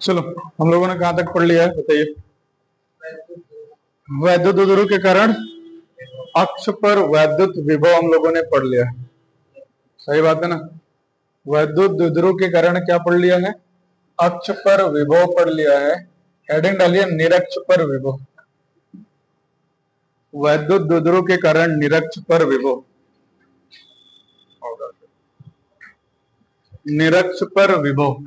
चलो, हम लोगों ने कहां तक पढ़ लिया है बताइए। वैद्युत ध्रुव के कारण अक्ष पर वैद्युत विभव हम लोगों ने पढ़ लिया है। सही बात है ना। वैद्युत ध्रुव के कारण क्या पढ़ लिया है? अक्ष पर विभव पढ़ लिया है। हेडिंग डालिए निरक्ष पर विभव। वैद्युत ध्रुव के कारण निरक्ष पर विभव, निरक्ष पर विभव।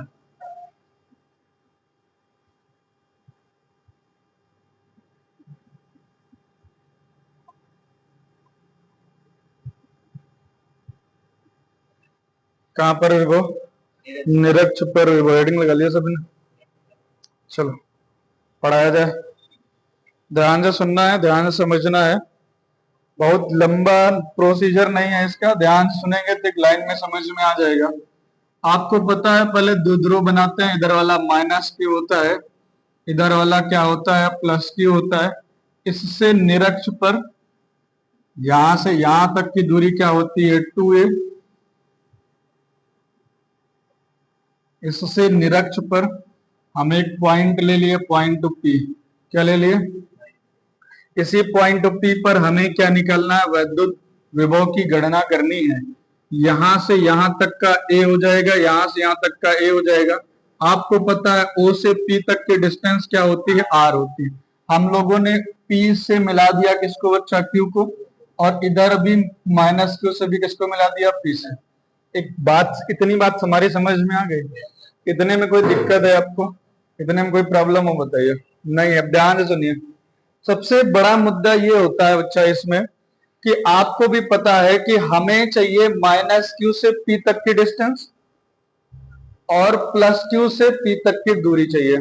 कहां पर विभव? निरक्ष पर विभव। हेडिंग लगा लिया सबने। चलो पढ़ाया जाए। ध्यान से सुनना है, ध्यान से समझना है। बहुत लंबा प्रोसीजर नहीं है इसका, ध्यान से सुनेंगे तो एक लाइन में समझ में आ जाएगा। आपको पता है पहले द्विध्रुव बनाते हैं, इधर वाला माइनस क्यू होता है, इधर वाला क्या होता है? प्लस क्यू होता है। इससे निरक्ष पर यहां से यहां तक की दूरी क्या होती है? 2a। इससे निरक्ष पर हम एक पॉइंट ले लिए, पॉइंट P। क्या ले लिए? इसी पॉइंट P पर हमें क्या निकालना है? वैद्युत विभव की गणना करनी है। यहां से यहां तक का A हो जाएगा, यहां से यहां तक का A हो जाएगा। आपको पता है O से P तक की डिस्टेंस क्या होती है? R होती है। हम लोगों ने P से मिला दिया किसको बच्चा? Q को। और इधर भी माइनस Q से भी किसको मिला दिया? P से। एक बात, इतनी बात हमारी समझ में आ गई? इतने में कोई दिक्कत है आपको? इतने में कोई प्रॉब्लम हो बताइए? नहीं है। ध्यान से सुनिए। सबसे बड़ा मुद्दा ये होता है बच्चा इसमें कि आपको भी पता है कि हमें चाहिए माइनस क्यू से P तक की डिस्टेंस और प्लस क्यू से P तक की दूरी चाहिए।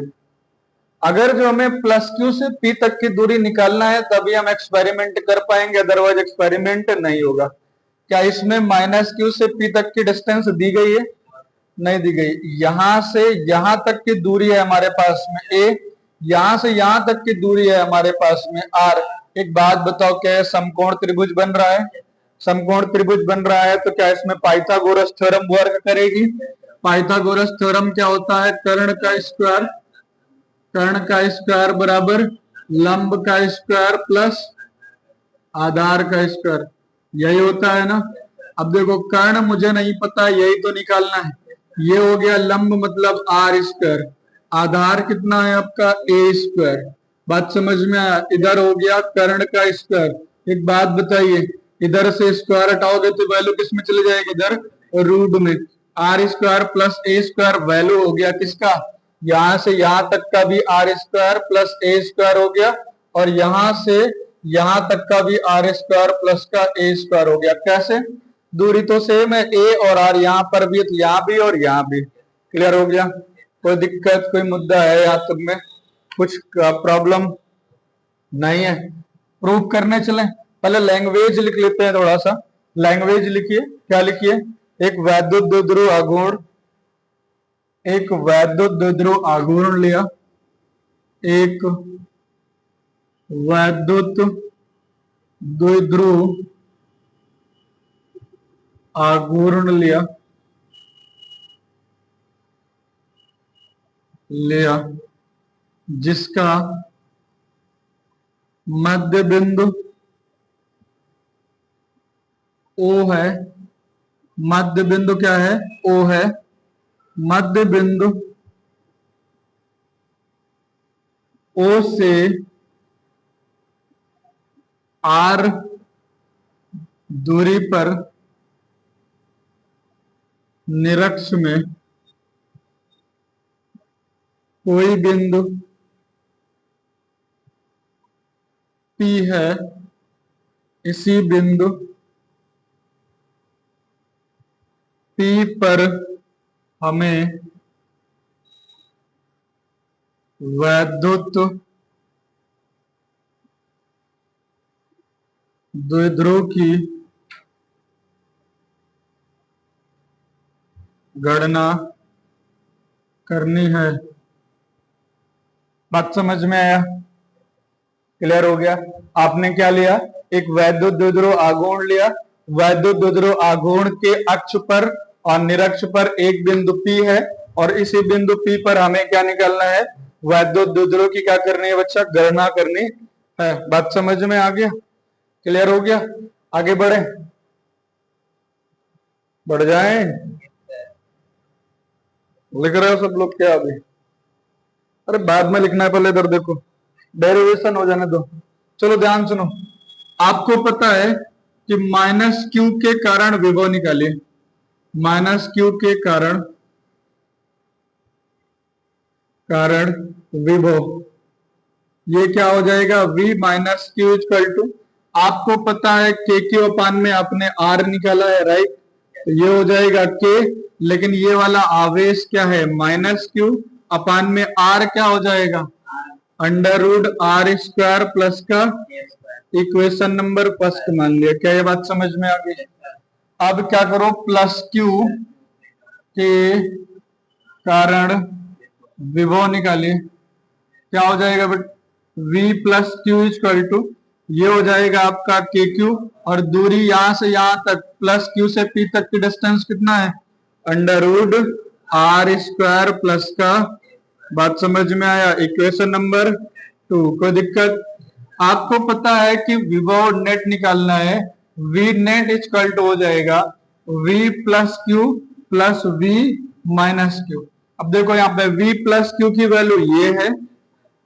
अगर जो हमें प्लस क्यू से P तक की दूरी निकालना है तभी हम एक्सपेरिमेंट कर पाएंगे, अदरवाइज एक्सपेरिमेंट नहीं होगा। क्या इसमें माइनस क्यू से P तक की डिस्टेंस दी गई है? नहीं दी गई। यहां से यहां तक की दूरी है हमारे पास में A, यहां से यहां तक की दूरी है हमारे पास में R। एक बात बताओ, क्या समकोण त्रिभुज बन रहा है? समकोण त्रिभुज बन रहा है तो क्या इसमें पाइथागोरस थ्योरम वर्क करेगी? पाइथागोरस थ्योरम क्या होता है? कर्ण का स्क्वायर, कर्ण का स्क्वायर बराबर लंब का स्क्वायर प्लस आधार का स्क्वायर, यही होता है ना। अब देखो कर्ण मुझे नहीं पता, यही तो निकालना है। ये हो गया लंब मतलब R स्क्वायर, आधार कितना है आपका? A square. बात समझ में आया? इधर हो गया कर्ण का स्क्वायर। एक बात बताइए, इधर से स्क्वायर हटाओगे तो वैल्यू किस में चले जाएगी? इधर रूट में। R square plus A square value हो गया किसका? यहां से यहां तक का भी R square plus A square हो गया, और यहां से यहां तक का भी R स्क्वायर प्लस का A स्क्वायर हो गया। कैसे? दूरी तो सेम है A और R, यहां पर भी तो यहां भी और यहां भी। क्लियर हो गया? कोई दिक्कत, कोई मुद्दा है यहाँ तक में? कुछ प्रॉब्लम नहीं है? प्रूफ करने चले? पहले लैंग्वेज लिख लेते हैं थोड़ा सा। लैंग्वेज लिखिए। क्या लिखिए? एक वैद्युत द्विध्रुव आघूर्ण, एक वैद्युत द्विध्रुव आघूर्ण लिया, एक वैद्युत द्विध्रुव आघूर्ण लिया जिसका मध्य बिंदु O है। मध्य बिंदु क्या है? O है। मध्य बिंदु O से R दूरी पर निरक्ष में कोई बिंदु P है। इसी बिंदु P पर हमें वैद्युत द्विध्रुव की गणना करनी है। बात समझ में आया? क्लियर हो गया? आपने क्या लिया? एक वैद्युत द्विध्रुव आघूर्ण लिया। वैद्युत द्विध्रुव आघूर्ण के अक्ष पर और निरक्ष पर एक बिंदु P है। और इसी बिंदु P पर हमें क्या निकालना है, वैद्युत द्विध्रुव की क्या करनी है बच्चा, गणना करनी है। बात समझ में आ गया, क्लियर हो गया? आगे बढ़े, बढ़ जाए। लिख रहे हो सब लोग क्या अभी? अरे बाद में लिखना है, पहले इधर देखो, डेरिवेशन हो जाने दो। चलो ध्यान सुनो, आपको पता है कि माइनस क्यू के कारण विभव निकालिए। माइनस क्यू के कारण विभव, ये क्या हो जाएगा, v minus Q equal to, आपको पता है के क्यू अपान में आपने r निकाला है, राइट? तो ये हो जाएगा k, लेकिन ये वाला आवेश क्या है, माइनस क्यू अपान में r क्या हो जाएगा, under root R square plus का इक्वेशन नंबर फर्स्ट मान लिया। क्या ये बात समझ में आ गई? अब क्या करो, प्लस क्यू के कारण विभव निकालिए। क्या हो जाएगा but, v plus Q equal to, ये हो जाएगा आपका के क्यू, और दूरी यहां से यहां तक प्लस क्यू से p तक की डिस्टेंस कितना है, under root R square plus का, बात समझ में आया, इक्वेशन नंबर 2। कोई दिक्कत? आपको पता है कि विभव नेट निकालना है, v नेट इक्वल टू हो जाएगा v plus Q plus v minus Q. अब देखो यहाँ पे v प्लस क्यू की वैल्यू ये है,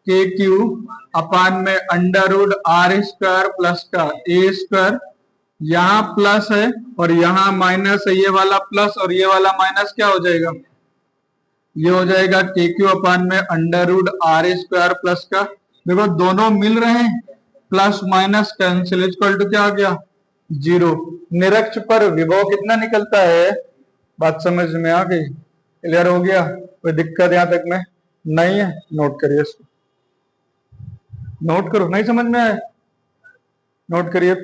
के क्यू अपान में under root R square plus का ए स्क्वायर, यहाँ प्लस है और यहाँ माइनस है, ये वाला प्लस और ये वाला माइनस क्या हो जाएगा, ये हो जाएगा के क्यू अपान में under root R square plus का, देखो दोनों मिल रहे हैं, plus minus cancel, equal to क्या आ गया, 0। निरक्ष पर विभव कितना निकलता है, बात समझ में आ गई, क्लियर हो गया? कोई दिक्कत यहां तक में नहीं है? नोट करिए इसको, नोट करो, नहीं समझ में आया नोट करिए।